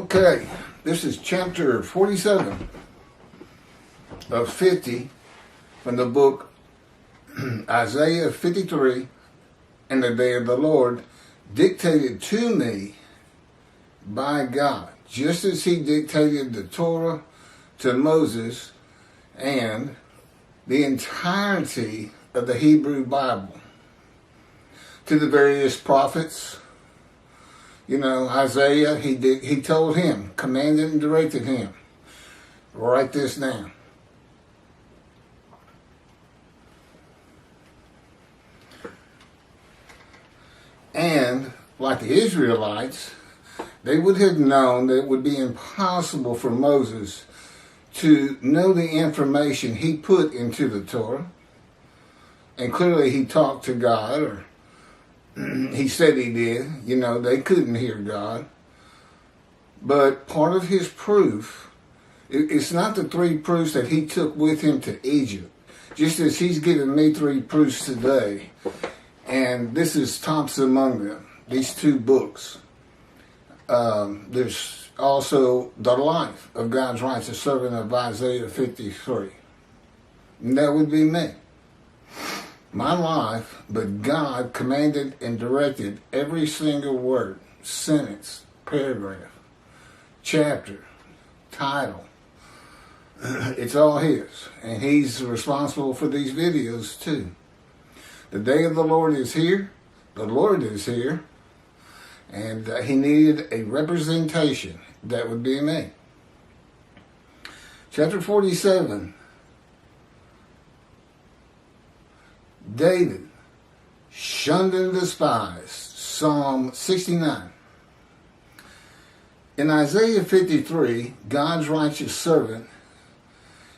Okay, this is chapter 47 of 50 from the book Isaiah 53, and the day of the Lord, dictated to me by God, just as he dictated the Torah to Moses and the entirety of the Hebrew Bible to the various prophets. You know, Isaiah, he told him, commanded and directed him, write this down. And like the Israelites, they would have known that it would be impossible for Moses to know the information he put into the Torah. And clearly he talked to God, or he said he did. You know, they couldn't hear God. But part of his proof, it's not the three proofs that he took with him to Egypt. Just as he's given me three proofs today. And this is tops among them, these two books. There's also the life of God's righteous servant of Isaiah 53. And that would be me. My life, but God commanded and directed every single word, sentence, paragraph, chapter, title. It's all his. And he's responsible for these videos too. The day of the Lord is here. The Lord is here. And he needed a representation. That would be me. Chapter 47. David, shunned and despised. Psalm 69. In Isaiah 53, God's righteous servant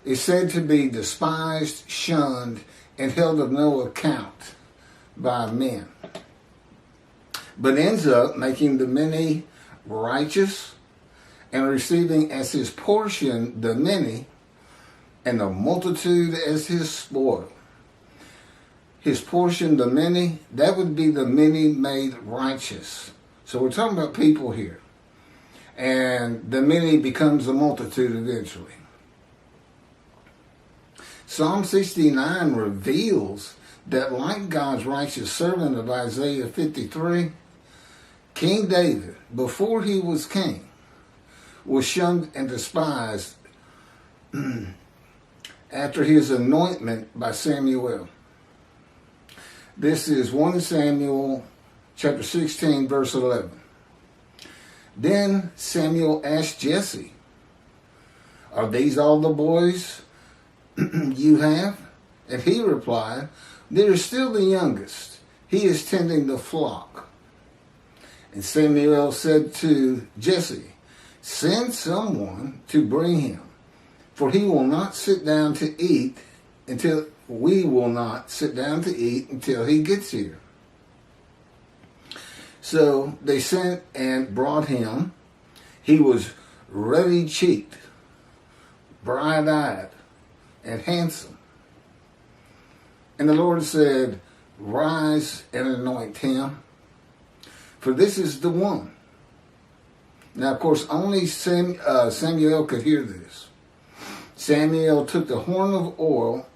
is said to be despised, shunned, and held of no account by men, but ends up making the many righteous and receiving as his portion the many, and the multitude as his spoil. His portion, the many, that would be the many made righteous. So we're talking about people here. And the many becomes the multitude eventually. Psalm 69 reveals that like God's righteous servant of Isaiah 53, King David, before he was king, was shunned and despised after his anointment by Samuel. This is 1 Samuel chapter 16, verse 11. Then Samuel asked Jesse, "Are these all the boys you have?" And he replied, "There is still the youngest. He is tending the flock." And Samuel said to Jesse, "Send someone to bring him, for he will not sit down to eat until we will not sit down to eat until he gets here." So they sent and brought him. He was ruddy-cheeked, bright-eyed, and handsome. And the Lord said, "Rise and anoint him, for this is the one." Now, of course, only Samuel could hear this. Samuel took the horn of oil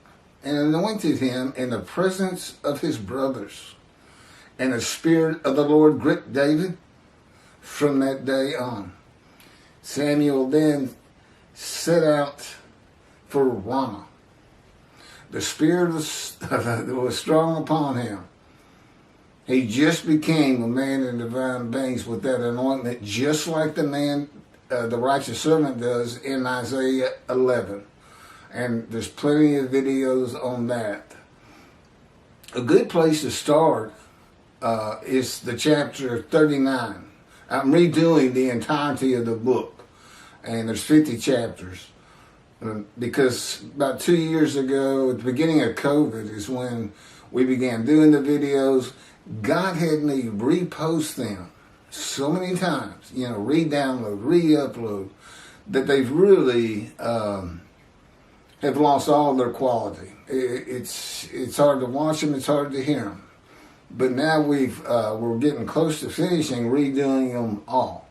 and anointed him in the presence of his brothers. And the Spirit of the Lord gripped David from that day on. Samuel then set out for Ramah. The Spirit was strong upon him. He just became a man in divine beings with that anointment, just like the man, the righteous servant does in Isaiah 11. And there's plenty of videos on that. A good place to start is the chapter 39. I'm redoing the entirety of the book, and there's 50 chapters. Because about 2 years ago, at the beginning of COVID, is when we began doing the videos. God had me repost them so many times, you know, re-download, re-upload, that they've really have lost all their quality. It's hard to watch them, it's hard to hear them. But now we're getting close to finishing redoing them all.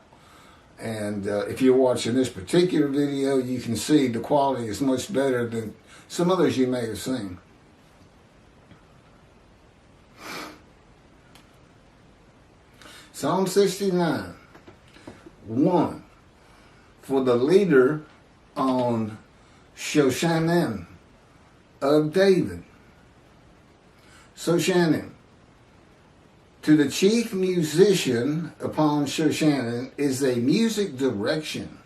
And if you're watching this particular video, you can see the quality is much better than some others you may have seen. Psalm 69, 1. For the leader on Shunned of David. Shunned. To the chief musician upon Shunned is a music direction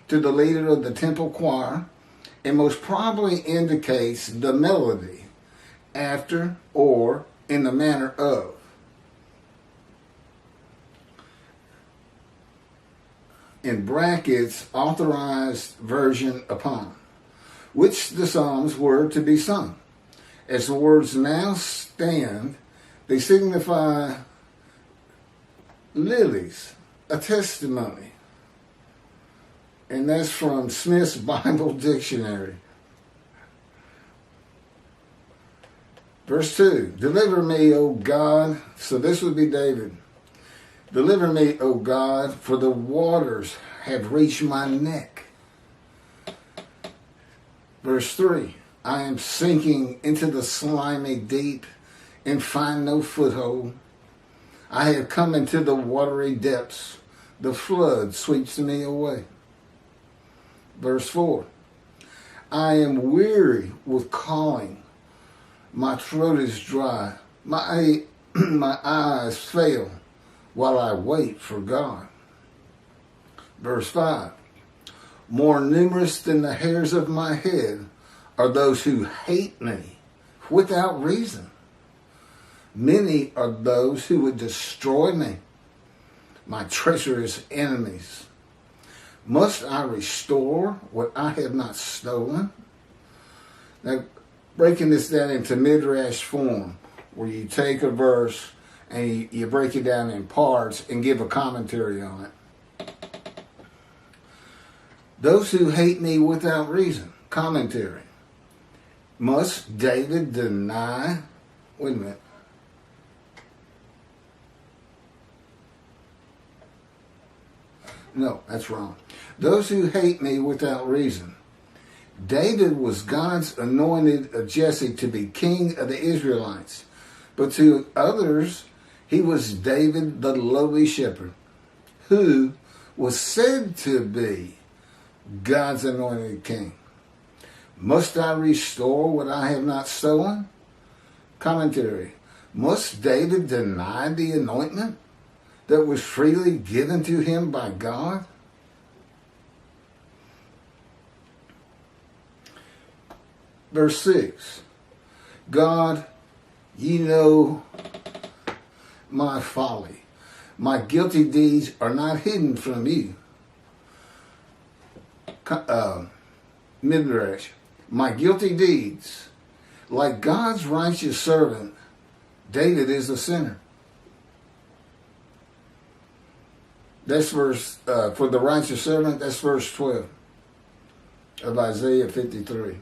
to the leader of the temple choir, and most probably indicates the melody after or in the manner of. In brackets, authorized version upon, which the Psalms were to be sung. As the words now stand, they signify lilies, a testimony. And that's from Smith's Bible Dictionary. Verse 2, deliver me, O God. So this would be David. Deliver me, O God, for the waters have reached my neck. Verse 3, I am sinking into the slimy deep and find no foothold. I have come into the watery depths. The flood sweeps me away. Verse 4, I am weary with calling. My throat is dry. My eyes fail while I wait for God. Verse 5, more numerous than the hairs of my head are those who hate me without reason. Many are those who would destroy me, my treacherous enemies. Must I restore what I have not stolen? Now, breaking this down into midrash form, where you take a verse and you break it down in parts and give a commentary on it. Those who hate me without reason. Commentary. Must David deny? Wait a minute. No, that's wrong. Those who hate me without reason. David was God's anointed of Jesse to be king of the Israelites. But to others, he was David the lowly shepherd, who was said to be God's anointed king. Must I restore what I have not stolen? Commentary. Must David deny the anointment that was freely given to him by God? Verse 6. God, ye know my folly. My guilty deeds are not hidden from you. Midrash. My guilty deeds, like God's righteous servant, David is a sinner. That's verse, for the righteous servant, that's verse 12 of Isaiah 53.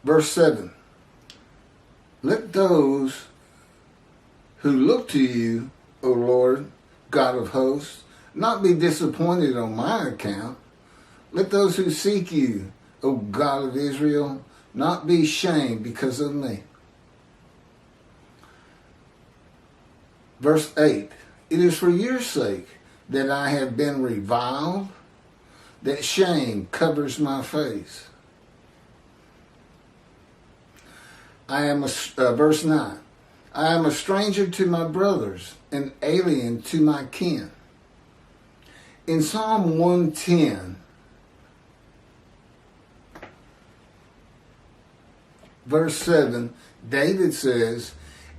Verse 7. Let those who look to you, O Lord, God of hosts, not be disappointed on my account. Let those who seek you, O God of Israel, not be shamed because of me. Verse 8. It is for your sake that I have been reviled, that shame covers my face. Verse 9. I am a stranger to my brothers, an alien to my kin. In Psalm 110, verse 7, David says,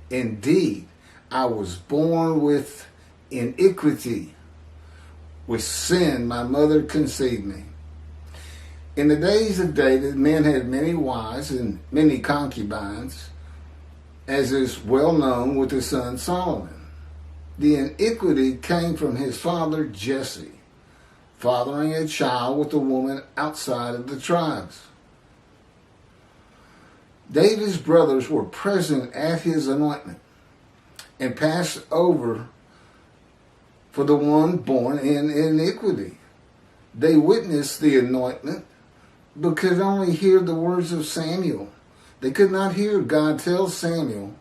indeed, I was born with iniquity. With sin, my mother conceived me. In the days of David, men had many wives and many concubines, as is well known with his son Solomon. The iniquity came from his father Jesse, fathering a child with a woman outside of the tribes. David's brothers were present at his anointment and passed over for the one born in iniquity. They witnessed the anointment, but could only hear the words of Samuel. They could not hear God tell Samuel,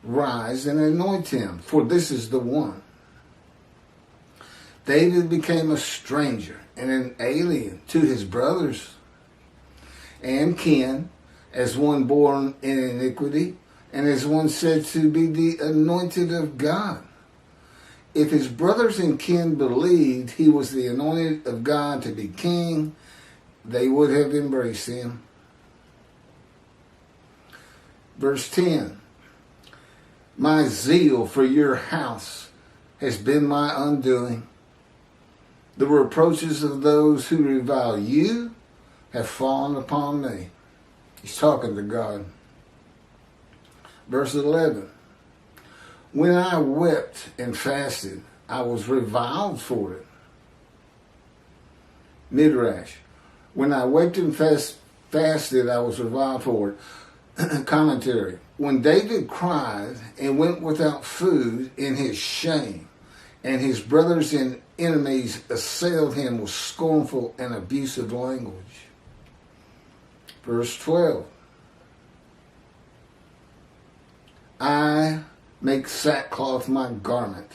rise and anoint him, for this is the one. David became a stranger and an alien to his brothers and kin, as one born in iniquity, and as one said to be the anointed of God. If his brothers and kin believed he was the anointed of God to be king, they would have embraced him. Verse 10, my zeal for your house has been my undoing. The reproaches of those who revile you have fallen upon me. He's talking to God. Verse 11, when I wept and fasted, I was reviled for it. Midrash, when I wept and fasted, I was reviled for it. Commentary, when David cried and went without food in his shame, and his brothers and enemies assailed him with scornful and abusive language. Verse 12, I make sackcloth my garment.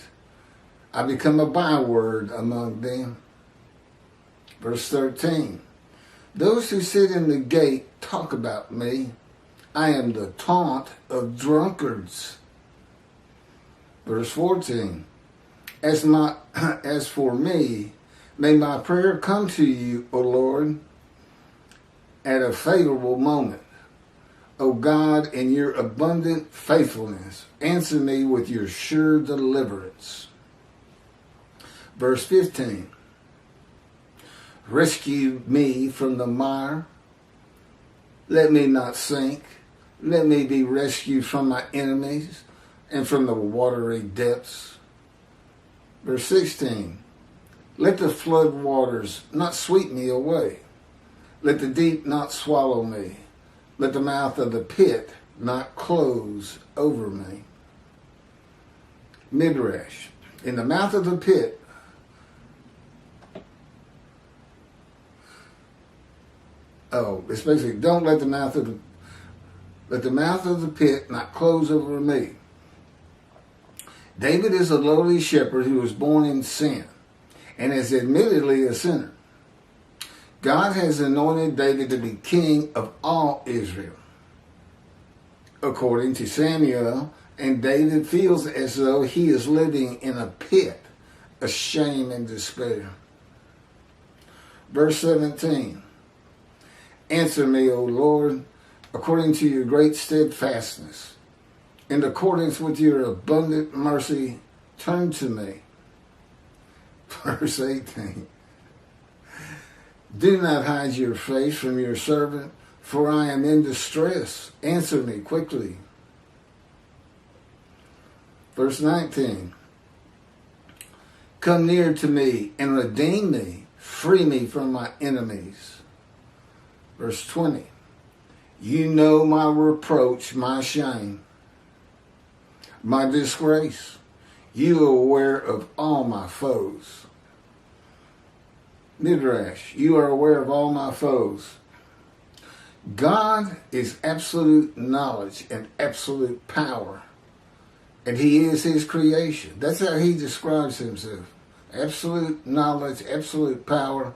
I become a byword among them. Verse 13, those who sit in the gate talk about me. I am the taunt of drunkards. Verse 14, as for me, may my prayer come to you, O Lord, at a favorable moment. O God, in your abundant faithfulness, answer me with your sure deliverance. Verse 15, rescue me from the mire. Let me not sink. Let me be rescued from my enemies and from the watery depths. Verse 16, let the flood waters not sweep me away. Let the deep not swallow me. Let the mouth of the pit not close over me. Midrash, in the mouth of the pit, it's basically, don't let the mouth of the pit not close over me. David is a lowly shepherd who was born in sin and is admittedly a sinner. God has anointed David to be king of all Israel, according to Samuel, and David feels as though he is living in a pit of shame and despair. Verse 17, answer me, O Lord, according to your great steadfastness. In accordance with your abundant mercy, turn to me. Verse 18, do not hide your face from your servant, for I am in distress. Answer me quickly. Verse 19, come near to me and redeem me. Free me from my enemies. Verse 20, you know my reproach, my shame, my disgrace. You are aware of all my foes. Midrash, you are aware of all my foes. God is absolute knowledge and absolute power, and he is his creation. That's how he describes himself. Absolute knowledge, absolute power,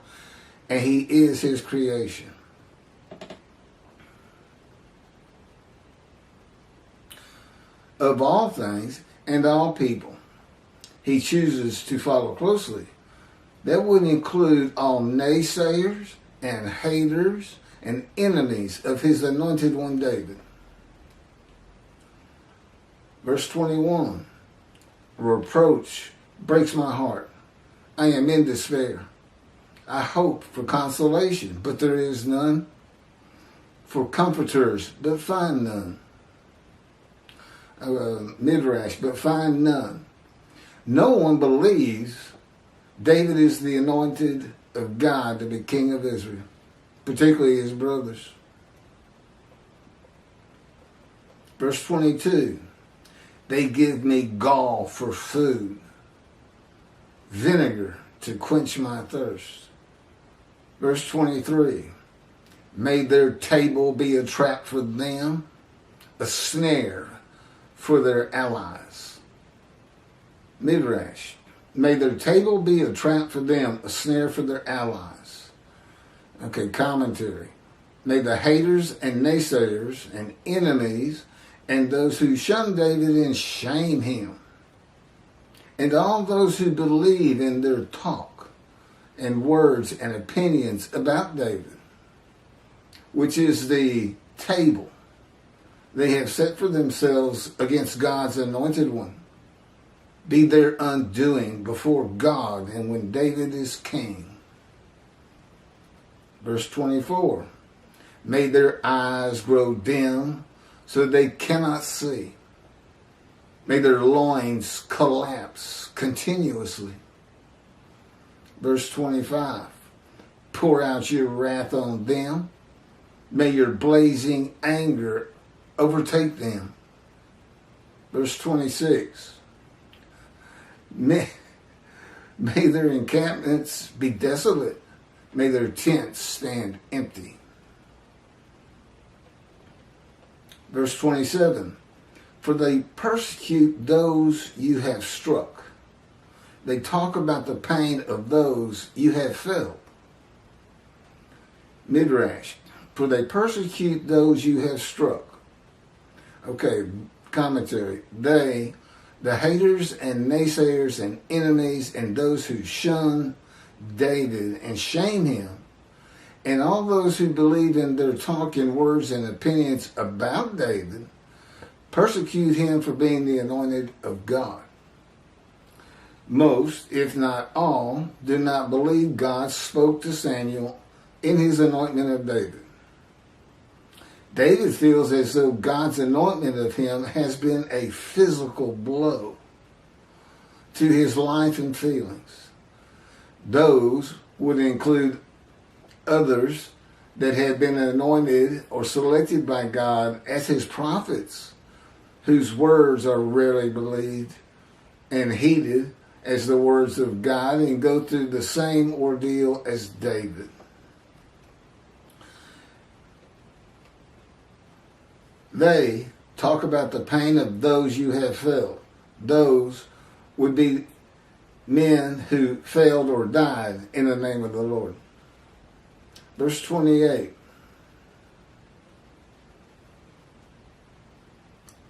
and he is his creation. Of all things and all people, he chooses to follow closely. That would include all naysayers and haters and enemies of his anointed one, David. Verse 21, reproach breaks my heart. I am in despair. I hope for consolation, but there is none. For comforters, but find none. Midrash, but find none. No one believes David is the anointed of God to be king of Israel, particularly his brothers. Verse 22, they give me gall for food. vinegar to quench my thirst. Verse 23, may their table be a trap for them, a snare for their allies. Midrash, may their table be a trap for them, a snare for their allies. Okay, commentary. May the haters and naysayers and enemies and those who shun David and shame him, and all those who believe in their talk and words and opinions about David, which is the table they have set for themselves against God's anointed one, be their undoing before God and when David is king. Verse 24, may their eyes grow dim so they cannot see. May their loins collapse continuously. Verse 25, pour out your wrath on them. May your blazing anger overtake them. Verse 26, may their encampments be desolate. May their tents stand empty. Verse 27, for they persecute those you have struck. They talk about the pain of those you have felt. Midrash, for they persecute those you have struck. Okay, commentary. They, the haters and naysayers and enemies and those who shun David and shame him, and all those who believe in their talk and words and opinions about David, persecute him for being the anointed of God. Most, if not all, do not believe God spoke to Samuel in his anointment of David. David feels as though God's anointment of him has been a physical blow to his life and feelings. Those would include others that had been anointed or selected by God as his prophets, whose words are rarely believed and heeded as the words of God and go through the same ordeal as David. They talk about the pain of those you have felt. Those would be men who failed or died in the name of the Lord. Verse 28.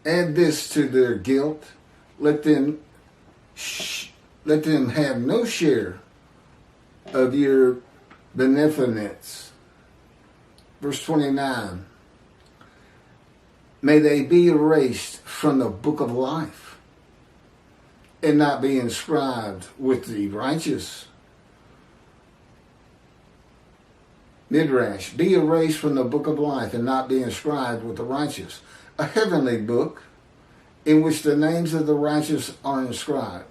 Add this to their guilt. Let them have no share of your beneficence. Verse 29. May they be erased from the book of life and not be inscribed with the righteous. Midrash, be erased from the book of life and not be inscribed with the righteous. A heavenly book in which the names of the righteous are inscribed.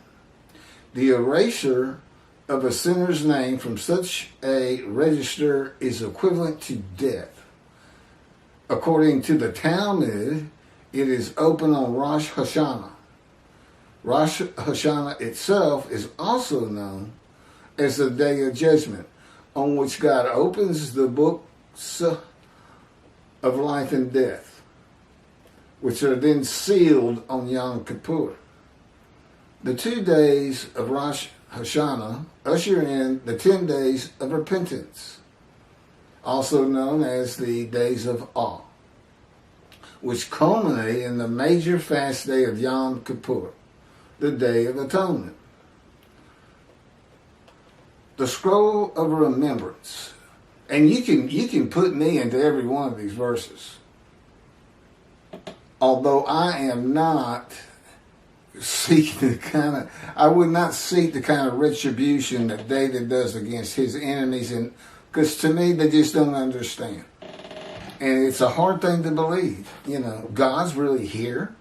The erasure of a sinner's name from such a register is equivalent to death. According to the Talmud, it is open on Rosh Hashanah. Rosh Hashanah itself is also known as the Day of Judgment, on which God opens the books of life and death, which are then sealed on Yom Kippur. The 2 days of Rosh Hashanah usher in the 10 days of repentance, also known as the days of awe, which culminate in the major fast day of Yom Kippur, the Day of Atonement. The scroll of remembrance, and you can put me into every one of these verses. Although I am not seeking I would not seek the kind of retribution that David does against his enemies, and because to me they just don't understand, and it's a hard thing to believe. You know, God's really here.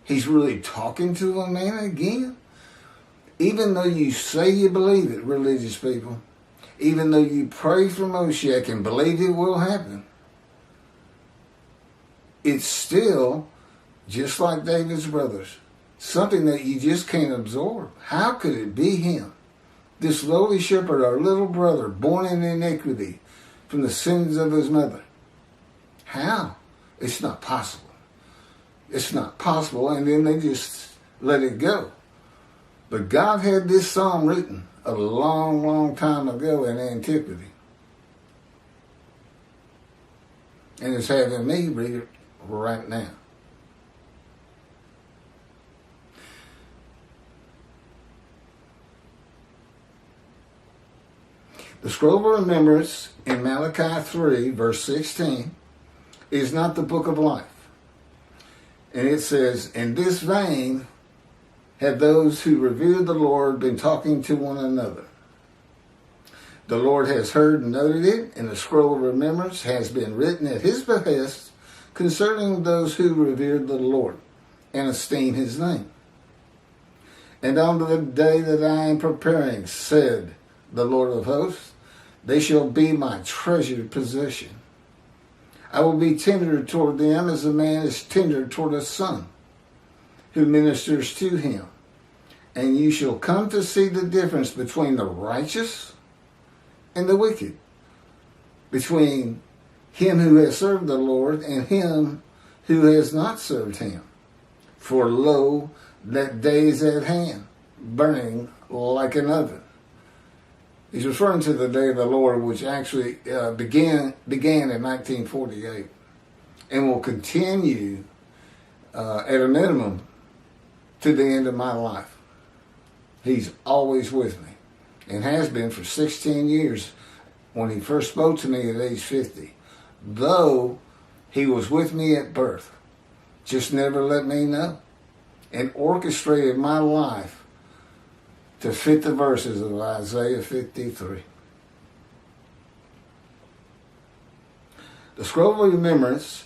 He's really talking to a man again. Even though you say you believe it, religious people, even though you pray for Moshiach and believe it will happen, it's still, just like David's brothers, something that you just can't absorb. How could it be him? This lowly shepherd, our little brother, born in iniquity from the sins of his mother. How? It's not possible. It's not possible. And then they just let it go. But God had this psalm written a long, long time ago in antiquity. And it's having me read it right now. The scroll of remembrance in Malachi 3, verse 16, is not the book of life. And it says, in this vein have those who revered the Lord been talking to one another. The Lord has heard and noted it, and the scroll of remembrance has been written at his behest concerning those who revered the Lord and esteem his name. And on the day that I am preparing, said the Lord of hosts, they shall be my treasured possession. I will be tender toward them as a man is tender toward a son who ministers to him. And you shall come to see the difference between the righteous and the wicked, between him who has served the Lord and him who has not served him. For lo, that day is at hand, burning like an oven. He's referring to the day of the Lord, which actually began in 1948 and will continue at a minimum to the end of my life. He's always with me and has been for 16 years when he first spoke to me at age 50. Though he was with me at birth, just never let me know, and orchestrated my life to fit the verses of Isaiah 53. The scroll of remembrance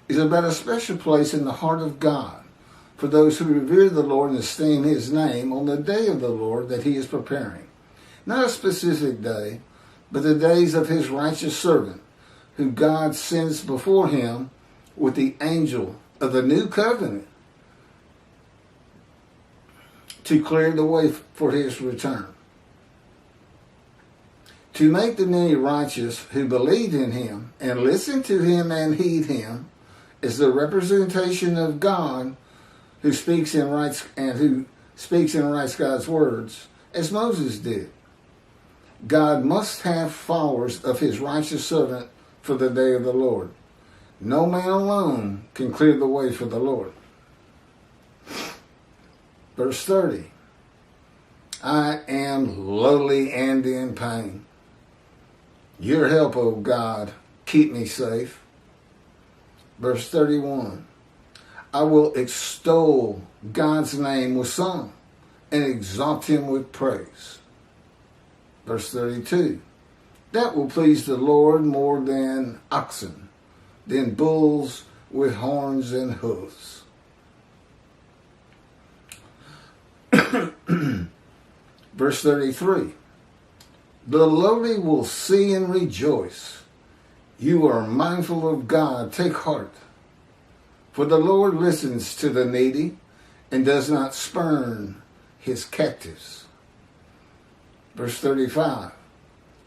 is about a special place in the heart of God for those who revere the Lord and esteem his name on the day of the Lord that he is preparing. Not a specific day, but the days of his righteous servant, who God sends before him with the angel of the new covenant to clear the way for his return. To make the many righteous who believe in him and listen to him and heed him is the representation of God who speaks and writes God's words, as Moses did. God must have followers of his righteous servant for the day of the Lord. No man alone can clear the way for the Lord. Verse 30, I am lowly and in pain. Your help, O God, keep me safe. Verse 31, I will extol God's name with song and exalt him with praise. Verse 32, that will please the Lord more than oxen, than bulls with horns and hoofs. Verse 33, the lowly will see and rejoice. You are mindful of God, take heart. For the Lord listens to the needy and does not spurn his captives. Verse 35,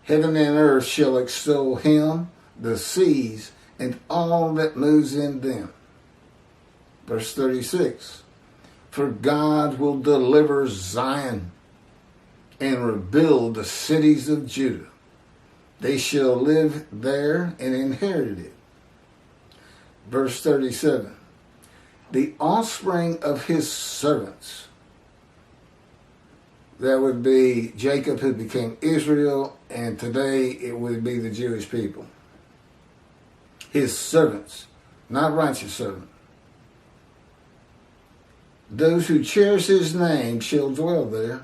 heaven and earth shall extol him, the seas and all that moves in them. Verse 36, for God will deliver Zion and rebuild the cities of Judah. They shall live there and inherit it. Verse 37, the offspring of his servants. That would be Jacob, who became Israel, and today it would be the Jewish people. His servants, not righteous servants. Those who cherish his name shall dwell there.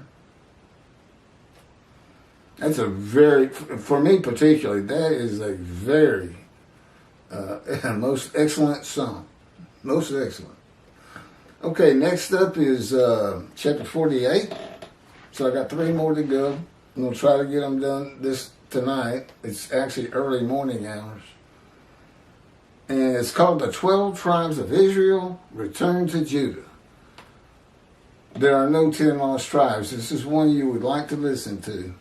That's a very, for me particularly, that is a very most excellent song. Most excellent. Okay, next up is chapter 48. So I got 3 more to go. I'm going to try to get them done this tonight. It's actually early morning hours. And it's called The 12 Tribes of Israel Return to Judah. There are no 10 lost tribes. This is one you would like to listen to.